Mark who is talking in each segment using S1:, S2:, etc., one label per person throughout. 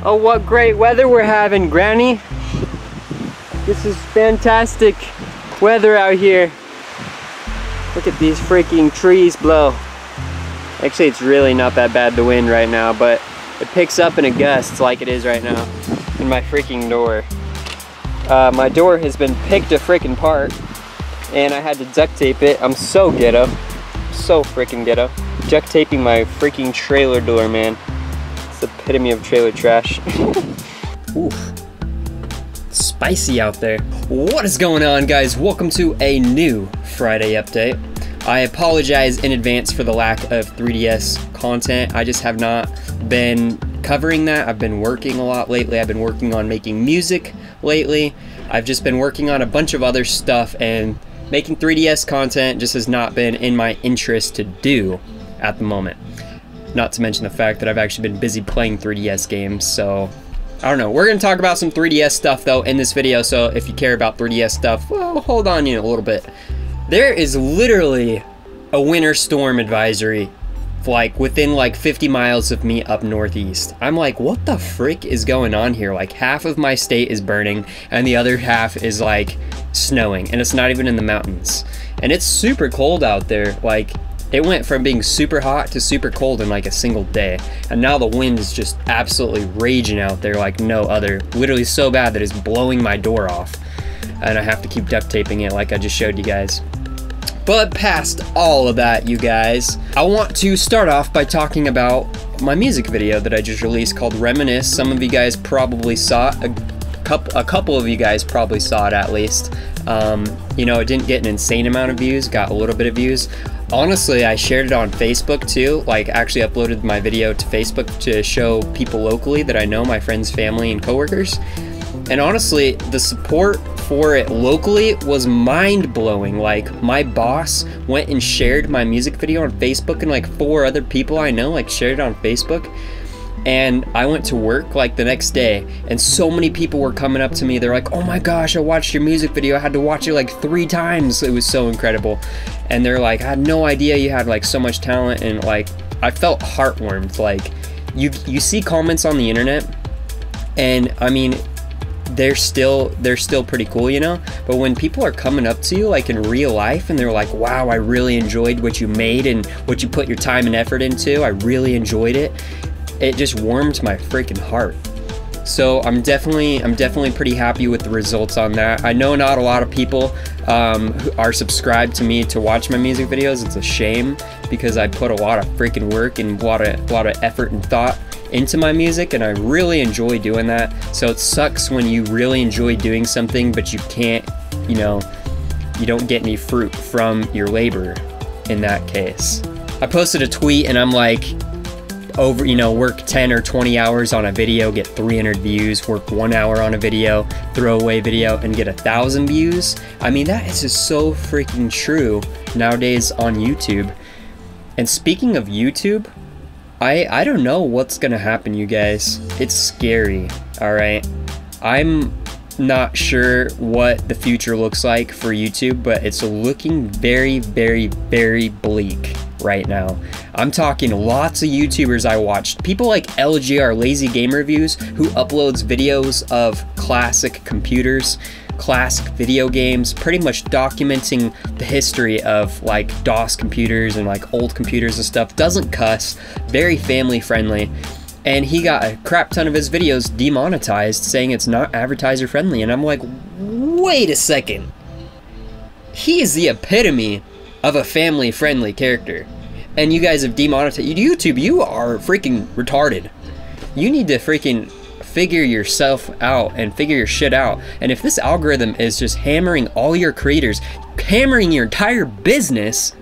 S1: Oh, what great weather we're having, Granny. This is fantastic weather out here. Look at these freaking trees blow. Actually, it's really not that bad, the wind right now, but it picks up in a gust like it is right now in my freaking door. My door has been picked a freaking apart and I had to duct tape it. I'm so ghetto. So freaking ghetto. Duct taping my freaking trailer door, man. It's the epitome of trailer trash. Oof. Spicy out there. What is going on, guys? Welcome to a new Friday update. I apologize in advance for the lack of 3DS content. I just have not been covering that. I've been working a lot lately. I've been working on making music lately. I've just been working on a bunch of other stuff, and making 3DS content just has not been in my interest to do at the moment. Not to mention the fact that I've actually been busy playing 3DS games, so I don't know. We're going to talk about some 3DS stuff though in this video, so if you care about 3DS stuff, well, hold on a little bit. There is literally a winter storm advisory like within like 50 miles of me up northeast. I'm like, what the frick is going on here? Like half of my state is burning and the other half is like snowing, and it's not even in the mountains. And it's super cold out there. Like it went from being super hot to super cold in like a single day. And now the wind is just absolutely raging out there like no other. Literally so bad that it's blowing my door off. And I have to keep duct taping it like I just showed you guys. But past all of that, you guys, I want to start off by talking about my music video that I just released called Reminisce. Some of you guys probably saw it. A couple of you guys probably saw it at least. You know, it didn't get an insane amount of views, got a little bit of views. Honestly, I shared it on Facebook too, like actually uploaded my video to Facebook to show people locally that I know, my friends, family, and coworkers. And honestly, the support for it locally was mind-blowing. Like my boss went and shared my music video on Facebook, and like 4 other people I know like shared it on Facebook. And I went to work like the next day, and so many people were coming up to me. They're like, oh my gosh, I watched your music video. I had to watch it like 3 times. It was so incredible. And they're like, I had no idea you had like so much talent. And like, I felt heartwarmed. Like you see comments on the internet, and I mean, they're still pretty cool, you know. But when people are coming up to you like in real life and they're like, wow, I really enjoyed what you made and what you put your time and effort into, I really enjoyed it, it just warmed my freaking heart. So I'm definitely pretty happy with the results on that. I know not a lot of people who are subscribed to me to watch my music videos. It's a shame because I put a lot of freaking work and a lot of effort and thought into my music, and I really enjoy doing that. So it sucks when you really enjoy doing something but you can't, you know, you don't get any fruit from your labor in that case. I posted a tweet and I'm like, work 10 or 20 hours on a video, get 300 views, work 1 hour on a video, throwaway video, and get 1,000 views. I mean, that is just so freaking true nowadays on YouTube. And speaking of YouTube, I don't know what's gonna happen, you guys. It's scary, alright? I'm not sure what the future looks like for YouTube, but it's looking very, very, very bleak right now. I'm talking lots of YouTubers I watched. People like LGR, Lazy Game Reviews, who uploads videos of classic computers, classic video games, pretty much documenting the history of like DOS computers and like old computers and stuff. Doesn't cuss, very family friendly. And he got a crap ton of his videos demonetized, saying it's not advertiser friendly. And I'm like, wait a second. He is the epitome of a family friendly character. And you guys have demonetized YouTube. You are freaking retarded. You need to freaking figure yourself out and figure your shit out. And if this algorithm is just hammering all your creators, hammering your entire business,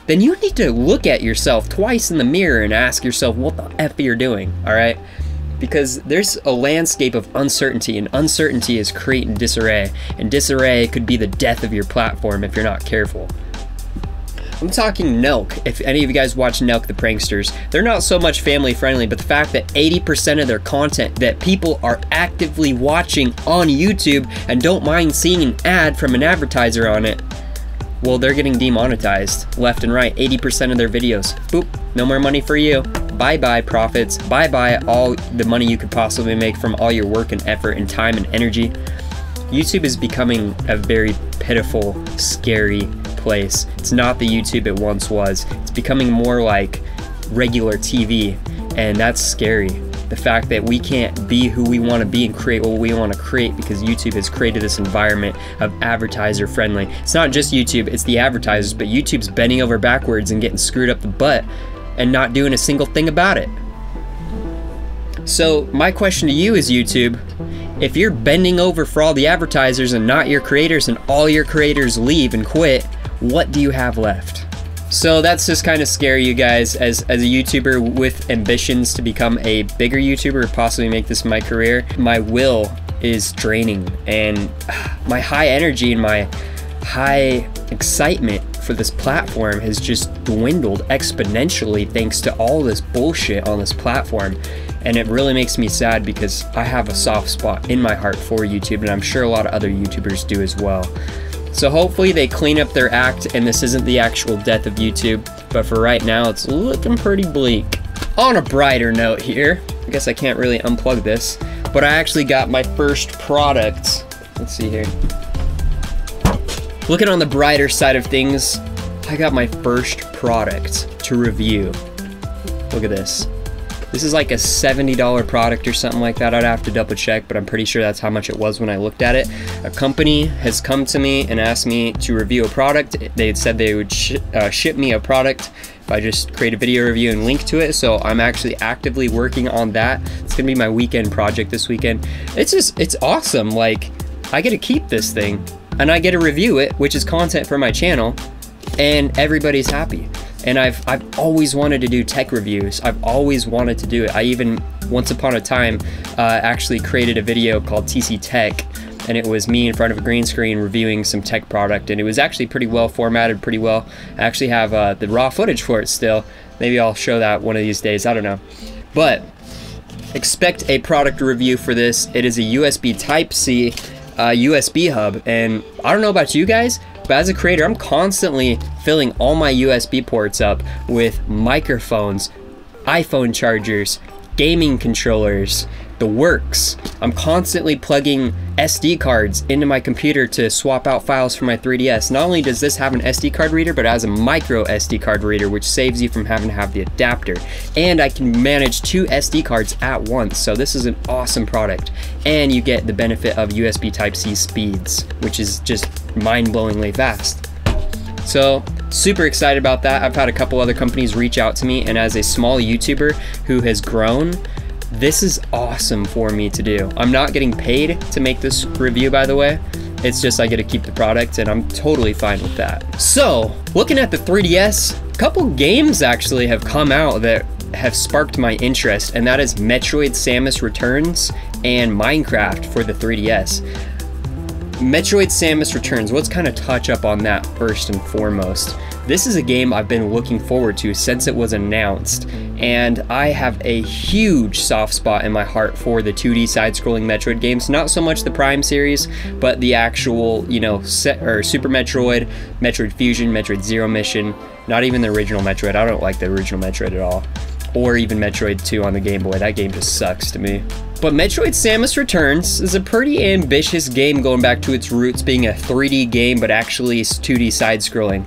S1: then you need to look at yourself twice in the mirror and ask yourself what the F you're doing, alright? Because there's a landscape of uncertainty, and uncertainty is creating disarray, and disarray could be the death of your platform if you're not careful. I'm talking Nelk. If any of you guys watch Nelk the Pranksters, they're not so much family friendly, but the fact that 80% of their content that people are actively watching on YouTube and don't mind seeing an ad from an advertiser on it, well, they're getting demonetized left and right. 80% of their videos, boop, no more money for you. Bye-bye profits, bye-bye all the money you could possibly make from all your work and effort and time and energy. YouTube is becoming a very pitiful, scary place. It's not the YouTube it once was. It's becoming more like regular TV, and that's scary. The fact that we can't be who we want to be and create what we want to create because YouTube has created this environment of advertiser friendly. It's not just YouTube, it's the advertisers, but YouTube's bending over backwards and getting screwed up the butt and not doing a single thing about it. So my question to you is, YouTube, if you're bending over for all the advertisers and not your creators, and all your creators leave and quit, what do you have left? So that's just kind of scary, you guys, as a YouTuber with ambitions to become a bigger YouTuber, possibly make this my career. My will is draining, and my high energy and my high excitement for this platform has just dwindled exponentially thanks to all this bullshit on this platform. And it really makes me sad because I have a soft spot in my heart for YouTube, and I'm sure a lot of other YouTubers do as well. So hopefully they clean up their act and this isn't the actual death of YouTube, but for right now it's looking pretty bleak. On a brighter note here, I guess I can't really unplug this, but I actually got my first product. Let's see here. Looking on the brighter side of things, I got my first product to review. Look at this. This is like a $70 product or something like that. I'd have to double check, but I'm pretty sure that's how much it was when I looked at it. A company has come to me and asked me to review a product. They had said they would ship me a product if I just create a video review and link to it. So I'm actually actively working on that. It's gonna be my weekend project this weekend. It's awesome. Like, I get to keep this thing and I get to review it, which is content for my channel, and everybody's happy. And I've always wanted to do tech reviews. I've always wanted to do it. I even, once upon a time, actually created a video called TC Tech, and it was me in front of a green screen reviewing some tech product, and it was actually pretty well formatted, pretty well. I actually have the raw footage for it still. Maybe I'll show that one of these days, I don't know. But expect a product review for this. It is a USB Type-C USB hub, and I don't know about you guys, but as a creator, I'm constantly filling all my USB ports up with microphones, iPhone chargers, gaming controllers, the works. I'm constantly plugging SD cards into my computer to swap out files for my 3DS. Not only does this have an SD card reader, but it has a micro SD card reader, which saves you from having to have the adapter. And I can manage 2 SD cards at once, so this is an awesome product. And you get the benefit of USB Type-C speeds, which is just mind-blowingly fast. So super excited about that. I've had a couple other companies reach out to me, and as a small YouTuber who has grown, this is awesome for me to do. I'm not getting paid to make this review, by the way. It's just I get to keep the product, and I'm totally fine with that. So, looking at the 3DS, a couple games actually have come out that have sparked my interest, and that is Metroid Samus Returns and Minecraft for the 3DS. Metroid Samus Returns, let's kind of touch up on that first and foremost. This is a game I've been looking forward to since it was announced, and I have a huge soft spot in my heart for the 2D side-scrolling Metroid games. Not so much the Prime series, but the actual, you know, Super Metroid, Metroid Fusion, Metroid Zero Mission, not even the original Metroid. I don't like the original Metroid at all. Or even Metroid 2 on the Game Boy. That game just sucks to me. But Metroid Samus Returns is a pretty ambitious game, going back to its roots being a 3D game, but actually 2D side-scrolling.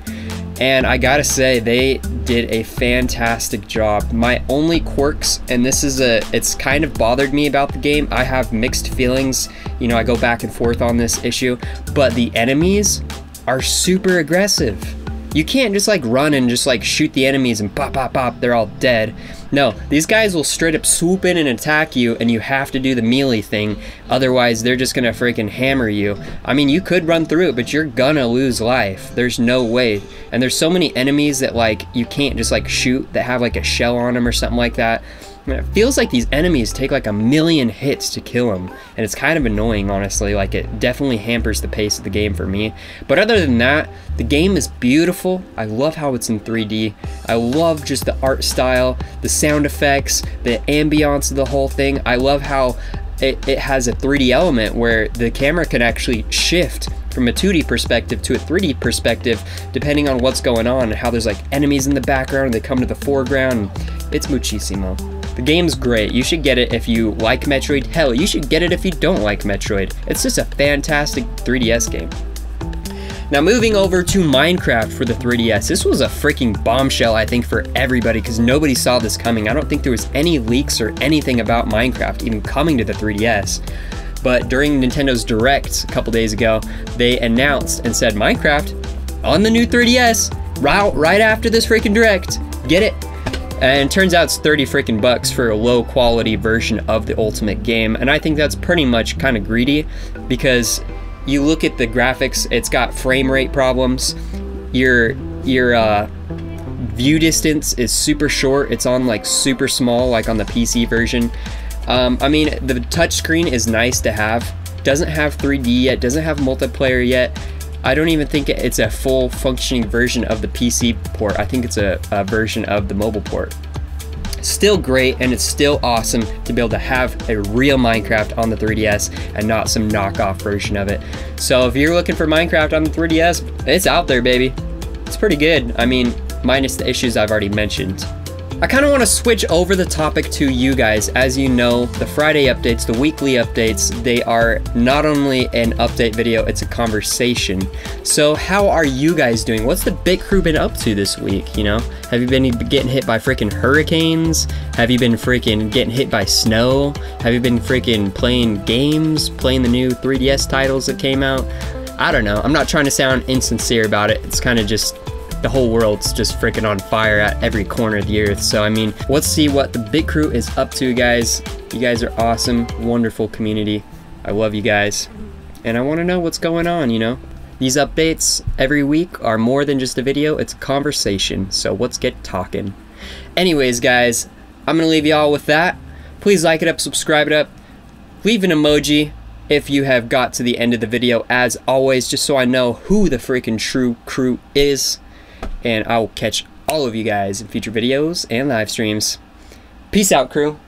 S1: And I gotta say, they did a fantastic job. My only quirks, and this is it's kind of bothered me about the game, I have mixed feelings. You know, I go back and forth on this issue, but the enemies are super aggressive. You can't just like run and just like shoot the enemies and pop, pop, pop, they're all dead. No, these guys will straight up swoop in and attack you, and you have to do the melee thing, otherwise they're just gonna freaking hammer you. I mean, you could run through it, but you're gonna lose life. There's no way. And there's so many enemies that like you can't just like shoot that have like a shell on them or something like that. I mean, it feels like these enemies take like 1,000,000 hits to kill them, and it's kind of annoying, honestly. Like, it definitely hampers the pace of the game for me. But other than that, the game is beautiful. I love how it's in 3D. I love just the art style, the sound effects, the ambiance of the whole thing. I love how it has a 3D element where the camera can actually shift
S2: from a 2D perspective to a 3D perspective, depending on what's going on and how there's like enemies in the background and they come to the foreground. It's muchísimo. The game's great. You should get it if you like Metroid. Hell, you should get it if you don't like Metroid. It's just a fantastic 3DS game. Now moving over to Minecraft for the 3DS. This was a freaking bombshell, I think, for everybody because nobody saw this coming. I don't think there was any leaks or anything about Minecraft even coming to the 3DS. But during Nintendo's Direct a couple days ago, they announced and said Minecraft on the new 3DS right after this freaking Direct. Get it? And it turns out it's 30 freaking bucks for a low quality version of the ultimate game. And I think that's pretty much kind of greedy because you look at the graphics, it's got frame rate problems. Your view distance is super short. It's on like super small, like on the PC version. I mean, the touchscreen is nice to have. Doesn't have 3D yet, doesn't have multiplayer yet. I don't even think it's a full functioning version of the PC port. I think it's a version of the mobile port. Still great, and it's still awesome to be able to have a real Minecraft on the 3DS and not some knockoff version of it. So if you're looking for Minecraft on the 3DS, it's out there, baby. It's pretty good. I mean, minus the issues I've already mentioned. I kind of want to switch over the topic to you guys. As you know, the Friday updates, the weekly updates, they are not only an update video, it's a conversation. So how are you guys doing? What's the big crew been up to this week, you know? Have you been getting hit by freaking hurricanes? Have you been freaking getting hit by snow? Have you been freaking playing games, playing the new 3DS titles that came out? I don't know. I'm not trying to sound insincere about it. It's kind of just the whole world's just freaking on fire at every corner of the earth. So I mean, let's see what the big crew is up to, guys. You guys are awesome, wonderful community. I love you guys, and I want to know what's going on, you know. These updates every week are more than just a video, it's a conversation. So let's get talking. Anyways, guys, I'm gonna leave y'all with that. Please like it up, subscribe it up, leave an emoji if you have got to the end of the video, as always, just so I know who the freaking true crew is. And I will catch all of you guys in future videos and live streams. Peace out, crew.